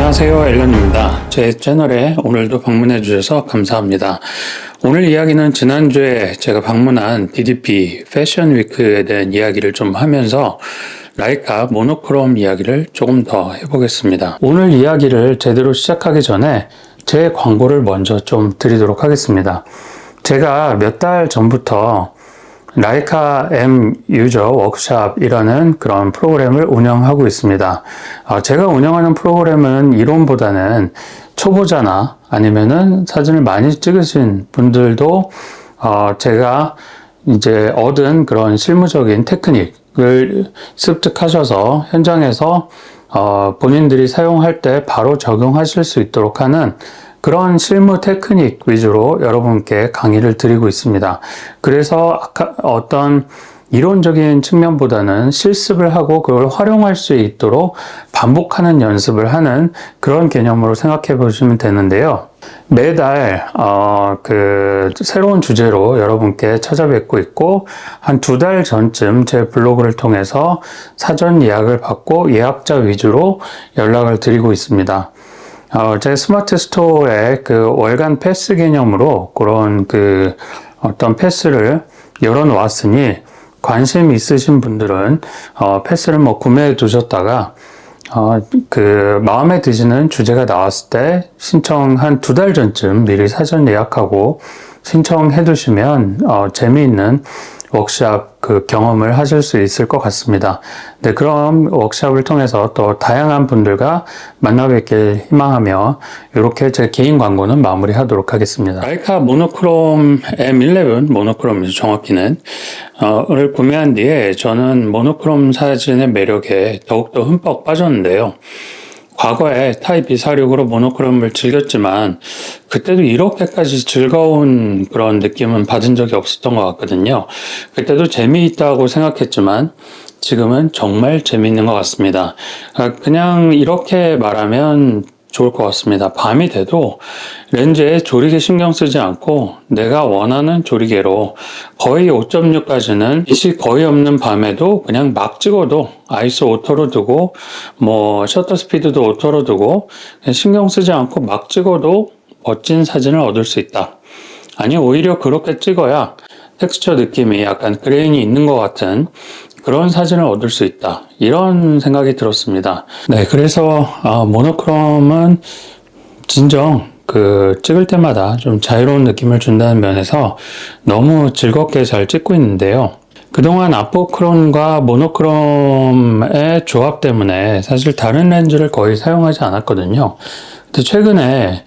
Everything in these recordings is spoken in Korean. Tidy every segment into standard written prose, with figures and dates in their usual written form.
안녕하세요, 앨런입니다. 제 채널에 오늘도 방문해 주셔서 감사합니다. 오늘 이야기는 지난주에 제가 방문한 DDP 패션 위크에 대한 이야기를 좀 하면서 라이카 모노크롬 이야기를 조금 더 해보겠습니다. 오늘 이야기를 제대로 시작하기 전에 제 광고를 먼저 좀 드리도록 하겠습니다. 제가 몇 달 전부터 라이카 M 유저 워크샵이라는 그런 프로그램을 운영하고 있습니다. 제가 운영하는 프로그램은 이론보다는 초보자나 아니면은 사진을 많이 찍으신 분들도 제가 이제 얻은 그런 실무적인 테크닉을 습득하셔서 현장에서 본인들이 사용할 때 바로 적용하실 수 있도록 하는 그런 실무 테크닉 위주로 여러분께 강의를 드리고 있습니다. 그래서 어떤 이론적인 측면보다는 실습을 하고 그걸 활용할 수 있도록 반복하는 연습을 하는 그런 개념으로 생각해 보시면 되는데요. 매달 새로운 주제로 여러분께 찾아뵙고 있고 한 2달 전쯤 제 블로그를 통해서 사전 예약을 받고 예약자 위주로 연락을 드리고 있습니다. 제 스마트 스토어에 그 월간 패스 개념으로 그런 어떤 패스를 열어 놓았으니 관심 있으신 분들은 패스를 구매해 두셨다가 마음에 드시는 주제가 나왔을 때 신청 한 2달 전쯤 미리 사전 예약하고 신청해 두시면 재미있는 워크샵 경험을 하실 수 있을 것 같습니다. 네, 그럼 워크샵을 통해서 또 다양한 분들과 만나 뵙길 희망하며 이렇게 제 개인 광고는 마무리하도록 하겠습니다. 라이카 모노크롬 M11 모노크롬이죠, 정확히는 를 구매한 뒤에 저는 모노크롬 사진의 매력에 더욱더 흠뻑 빠졌는데요. 과거에 타입 246으로 모노크롬을 즐겼지만 그때도 이렇게까지 즐거운 그런 느낌은 받은 적이 없었던 것 같거든요. 그때도 재미있다고 생각했지만 지금은 정말 재미있는 것 같습니다. 그냥 이렇게 말하면 좋을 것 같습니다. 밤이 돼도 렌즈에 조리개 신경 쓰지 않고 내가 원하는 조리개로 거의 5.6까지는 빛이 거의 없는 밤에도 그냥 막 찍어도 아이소 오토로 두고 셔터 스피드도 오토로 두고 신경 쓰지 않고 막 찍어도 멋진 사진을 얻을 수 있다. 아니, 오히려 그렇게 찍어야 텍스처 느낌이 약간 그레인이 있는 것 같은 그런 사진을 얻을 수 있다. 이런 생각이 들었습니다. 네, 그래서 모노크롬은 진정 찍을 때마다 좀 자유로운 느낌을 준다는 면에서 너무 즐겁게 잘 찍고 있는데요. 그동안 아포크롬과 모노크롬의 조합 때문에 사실 다른 렌즈를 거의 사용하지 않았거든요. 근데 최근에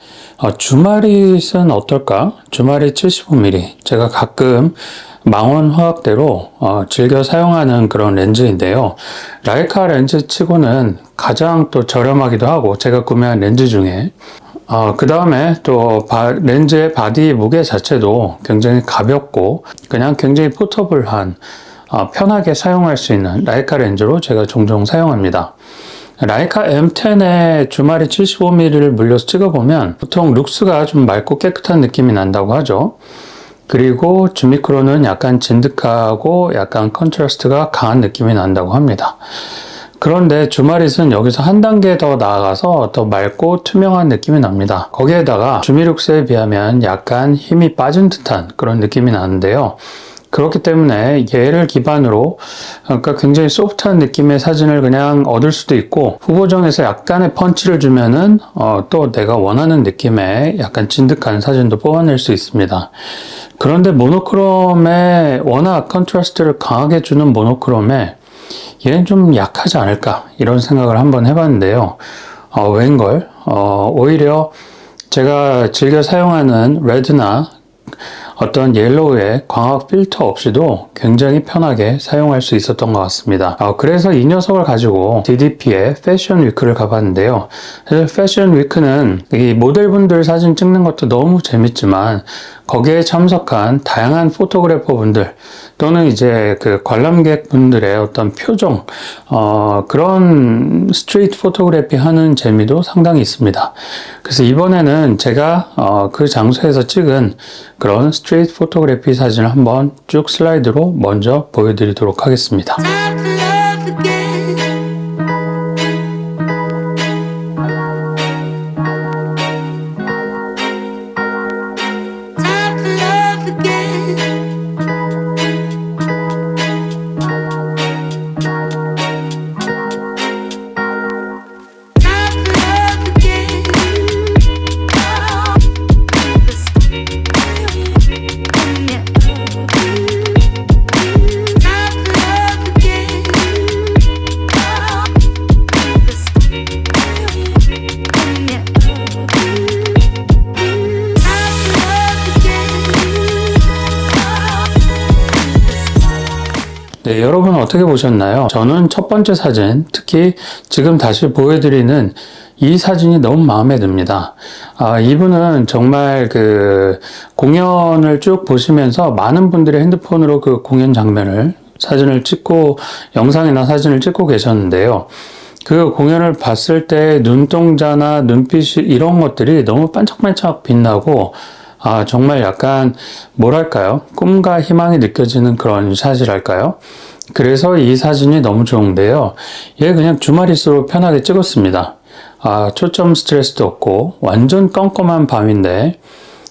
주마릿은 어떨까? 주마릿 75mm. 제가 가끔 망원 화학대로 즐겨 사용하는 그런 렌즈인데요. 라이카 렌즈 치고는 가장 또 저렴하기도 하고 제가 구매한 렌즈 중에 그 다음에 또 렌즈의 바디 무게 자체도 굉장히 가볍고 그냥 굉장히 포터블한 편하게 사용할 수 있는 라이카 렌즈로 제가 종종 사용합니다. 라이카 M10에 주마릿 75mm를 물려서 찍어보면 보통 룩스가 좀 맑고 깨끗한 느낌이 난다고 하죠. 그리고 주미크로는 약간 진득하고 약간 컨트라스트가 강한 느낌이 난다고 합니다. 그런데 주마릿은 여기서 한 단계 더 나아가서 더 맑고 투명한 느낌이 납니다. 거기에다가 주미룩스에 비하면 약간 힘이 빠진 듯한 그런 느낌이 나는데요. 그렇기 때문에 얘를 기반으로 굉장히 소프트한 느낌의 사진을 그냥 얻을 수도 있고 후보정에서 약간의 펀치를 주면은 또 내가 원하는 느낌의 약간 진득한 사진도 뽑아낼 수 있습니다. 그런데 모노크롬에 워낙 컨트라스트를 강하게 주는 모노크롬에 얘는 좀 약하지 않을까 이런 생각을 한번 해봤는데요. 웬걸 오히려 제가 즐겨 사용하는 레드나 어떤 옐로우의 광학 필터 없이도 굉장히 편하게 사용할 수 있었던 것 같습니다. 그래서 이 녀석을 가지고 DDP의 패션 위크를 가봤는데요. 사실 패션 위크는 이 모델분들 사진 찍는 것도 너무 재밌지만 거기에 참석한 다양한 포토그래퍼 분들 또는 이제 관람객 분들의 어떤 표정 그런 스트리트 포토그래피 하는 재미도 상당히 있습니다. 그래서 이번에는 제가 그 장소에서 찍은 그런 스트리트 포토그래피 사진을 한번 쭉 슬라이드로 먼저 보여드리도록 하겠습니다. 네, 여러분 어떻게 보셨나요? 저는 첫 번째 사진, 특히 지금 다시 보여드리는 이 사진이 너무 마음에 듭니다. 이분은 정말 그 공연을 쭉 보시면서 많은 분들이 핸드폰으로 그 공연 장면을 사진을 찍고 영상이나 사진을 찍고 계셨는데요. 그 공연을 봤을 때 눈동자나 눈빛이 이런 것들이 너무 반짝반짝 빛나고 정말 약간 뭐랄까요? 꿈과 희망이 느껴지는 그런 샷이랄까요? 그래서 이 사진이 너무 좋은데요. 얘 그냥 주말일수록 편하게 찍었습니다. 초점 스트레스도 없고 완전 껌껌한 밤인데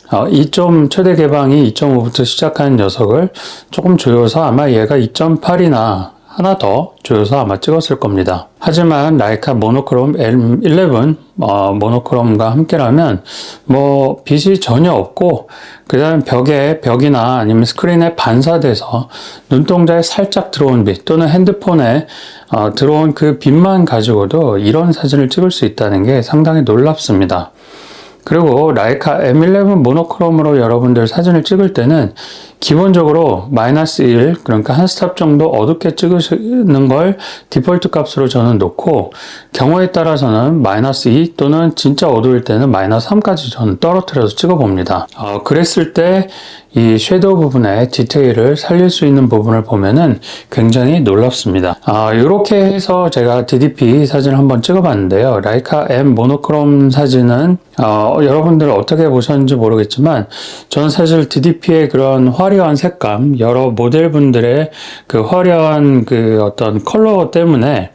2점 최대 개방이 2.5부터 시작하는 녀석을 조금 조여서 아마 얘가 2.8이나 하나 더 조여서 아마 찍었을 겁니다. 하지만 라이카 모노크롬 M11 모노크롬과 함께라면 뭐 빛이 전혀 없고 그 다음 벽이나 아니면 스크린에 반사돼서 눈동자에 살짝 들어온 빛 또는 핸드폰에 들어온 그 빛만 가지고도 이런 사진을 찍을 수 있다는 게 상당히 놀랍습니다. 그리고 라이카 M11 모노크롬으로 여러분들 사진을 찍을 때는 기본적으로 -1 그러니까 한 스탑 정도 어둡게 찍으시는 걸 디폴트 값으로 저는 놓고 경우에 따라서는 -2 또는 진짜 어두울 때는 -3까지 저는 떨어뜨려서 찍어 봅니다. 그랬을 때 이 섀도우 부분의 디테일을 살릴 수 있는 부분을 보면은 굉장히 놀랍습니다. 이렇게 해서 제가 DDP 사진을 한번 찍어 봤는데요. 라이카 M 모노크롬 사진은 여러분들 어떻게 보셨는지 모르겠지만 저는 사실 DDP의 그런 화려한 색감, 여러 모델분들의 그 화려한 그 어떤 컬러 때문에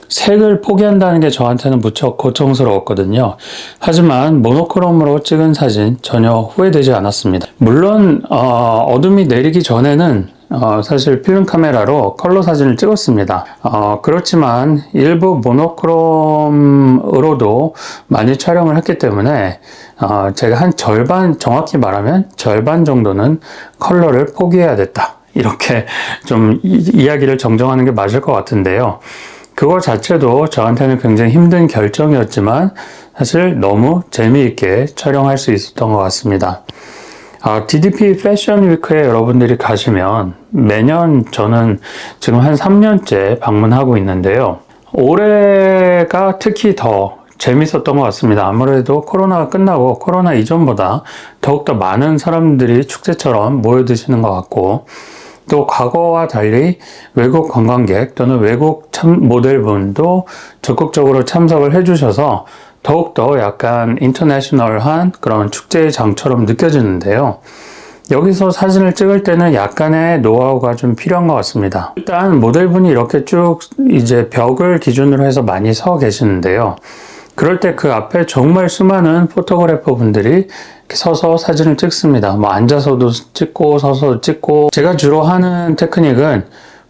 색을 포기한다는 게 저한테는 무척 고통스러웠거든요. 하지만 모노크롬으로 찍은 사진 전혀 후회되지 않았습니다. 물론 어둠이 내리기 전에는 사실 필름 카메라로 컬러 사진을 찍었습니다. 그렇지만 일부 모노크롬으로도 많이 촬영을 했기 때문에 제가 한 절반, 정확히 말하면 절반 정도는 컬러를 포기해야 됐다. 이렇게 좀 이야기를 정정하는 게 맞을 것 같은데요. 그거 자체도 저한테는 굉장히 힘든 결정이었지만 사실 너무 재미있게 촬영할 수 있었던 것 같습니다. DDP 패션 위크에 여러분들이 가시면 매년 저는 지금 한 3년째 방문하고 있는데요. 올해가 특히 더 재밌었던 것 같습니다. 아무래도 코로나가 끝나고 코로나 이전보다 더욱더 많은 사람들이 축제처럼 모여드시는 것 같고 또 과거와 달리 외국 관광객 또는 외국 모델분도 적극적으로 참석을 해주셔서 더욱더 약간 인터내셔널한 그런 축제의 장처럼 느껴지는데요. 여기서 사진을 찍을 때는 약간의 노하우가 좀 필요한 것 같습니다. 일단 모델분이 이렇게 쭉 이제 벽을 기준으로 해서 많이 서 계시는데요. 그럴 때 그 앞에 정말 수많은 포토그래퍼 분들이 서서 사진을 찍습니다. 뭐 앉아서도 찍고 서서도 찍고 제가 주로 하는 테크닉은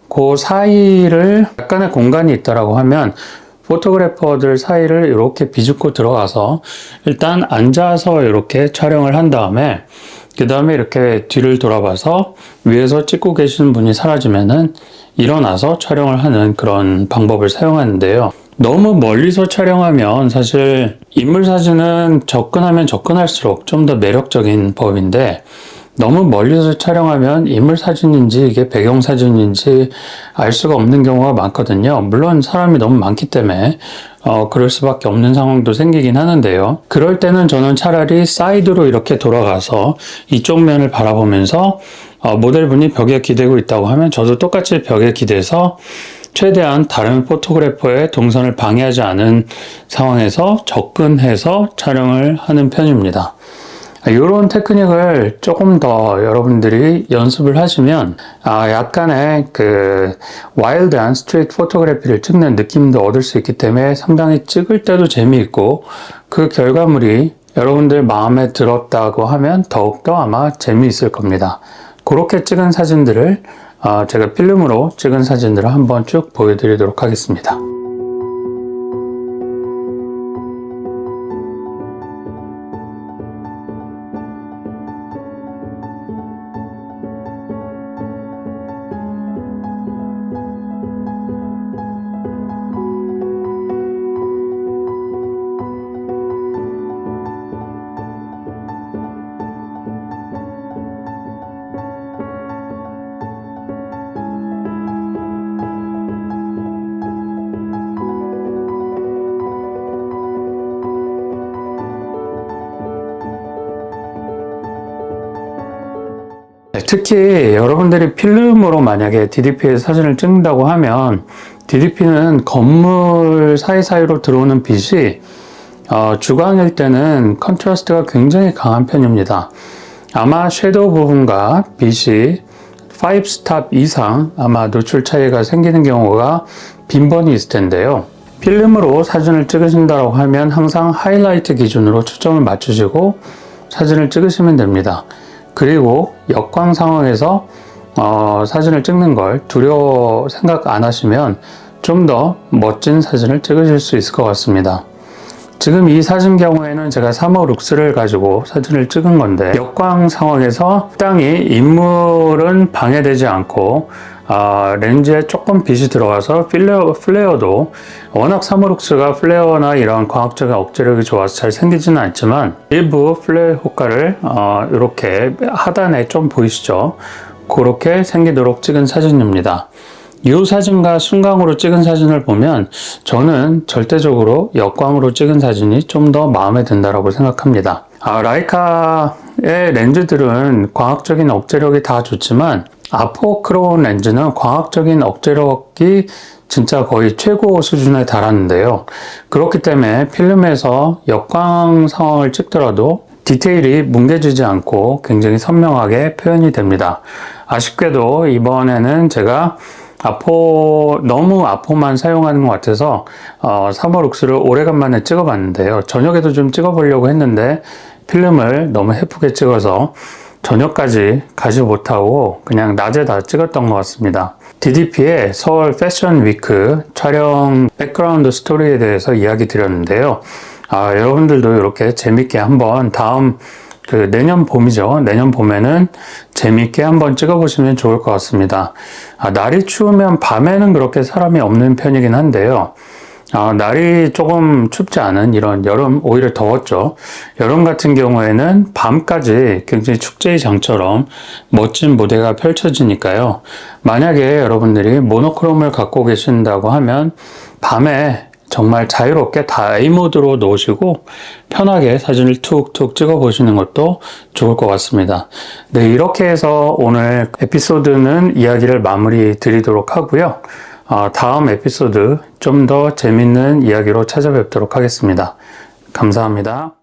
그 사이를 약간의 공간이 있다라고 하면 포토그래퍼들 사이를 이렇게 비집고 들어가서 일단 앉아서 이렇게 촬영을 한 다음에 그 다음에 이렇게 뒤를 돌아봐서 위에서 찍고 계시는 분이 사라지면은 일어나서 촬영을 하는 그런 방법을 사용하는데요. 너무 멀리서 촬영하면 사실 인물 사진은 접근하면 접근할수록 좀 더 매력적인 법인데 너무 멀리서 촬영하면 인물 사진인지 이게 배경 사진인지 알 수가 없는 경우가 많거든요. 물론 사람이 너무 많기 때문에 그럴 수밖에 없는 상황도 생기긴 하는데요. 그럴 때는 저는 차라리 사이드로 이렇게 돌아가서 이쪽 면을 바라보면서 모델분이 벽에 기대고 있다고 하면 저도 똑같이 벽에 기대서 최대한 다른 포토그래퍼의 동선을 방해하지 않은 상황에서 접근해서 촬영을 하는 편입니다. 이런 테크닉을 조금 더 여러분들이 연습을 하시면 약간의 그 와일드한 스트리트 포토그래피를 찍는 느낌도 얻을 수 있기 때문에 상당히 찍을 때도 재미있고 그 결과물이 여러분들 마음에 들었다고 하면 더욱더 아마 재미있을 겁니다. 그렇게 찍은 사진들을 제가 필름으로 찍은 사진들을 한번 쭉 보여드리도록 하겠습니다. 특히 여러분들이 필름으로 만약에 DDP에 사진을 찍는다고 하면 DDP는 건물 사이사이로 들어오는 빛이 주광일 때는 컨트라스트가 굉장히 강한 편입니다. 아마 섀도우 부분과 빛이 5스탑 이상 아마 노출 차이가 생기는 경우가 빈번히 있을 텐데요. 필름으로 사진을 찍으신다고 하면 항상 하이라이트 기준으로 초점을 맞추시고 사진을 찍으시면 됩니다. 그리고 역광 상황에서 사진을 찍는 걸 두려워 생각 안 하시면 좀 더 멋진 사진을 찍으실 수 있을 것 같습니다. 지금 이 사진 경우에는 제가 3호 룩스를 가지고 사진을 찍은 건데 역광 상황에서 적당히 인물은 방해되지 않고 렌즈에 조금 빛이 들어가서 플레어도 워낙 3호 룩스가 플레어나 이런 광학적인 억제력이 좋아서 잘 생기지는 않지만 일부 플레어 효과를 이렇게 하단에 좀 보이시죠? 그렇게 생기도록 찍은 사진입니다. 이 사진과 순광으로 찍은 사진을 보면 저는 절대적으로 역광으로 찍은 사진이 좀 더 마음에 든다고 생각합니다. 라이카의 렌즈들은 광학적인 억제력이 다 좋지만 아포크로운 렌즈는 광학적인 억제력이 진짜 거의 최고 수준에 달하는데요. 그렇기 때문에 필름에서 역광 상황을 찍더라도 디테일이 뭉개지지 않고 굉장히 선명하게 표현이 됩니다. 아쉽게도 이번에는 제가 너무 아포만 사용하는 것 같아서 3호 룩스를 오래간만에 찍어봤는데요. 저녁에도 좀 찍어보려고 했는데 필름을 너무 예쁘게 찍어서 저녁까지 가지 못하고 그냥 낮에 다 찍었던 것 같습니다. DDP의 서울 패션 위크 촬영 백그라운드 스토리에 대해서 이야기 드렸는데요. 여러분들도 이렇게 재밌게 한번 다음 내년 봄이죠. 내년 봄에는 재밌게 한번 찍어보시면 좋을 것 같습니다. 날이 추우면 밤에는 그렇게 사람이 없는 편이긴 한데요. 날이 조금 춥지 않은 이런 여름, 오히려 더웠죠. 여름 같은 경우에는 밤까지 굉장히 축제의 장처럼 멋진 무대가 펼쳐지니까요. 만약에 여러분들이 모노크롬을 갖고 계신다고 하면 밤에 정말 자유롭게 다이 모드로 놓으시고 편하게 사진을 툭툭 찍어 보시는 것도 좋을 것 같습니다. 네, 이렇게 해서 오늘 에피소드는 이야기를 마무리 드리도록 하고요. 다음 에피소드 좀 더 재밌는 이야기로 찾아뵙도록 하겠습니다. 감사합니다.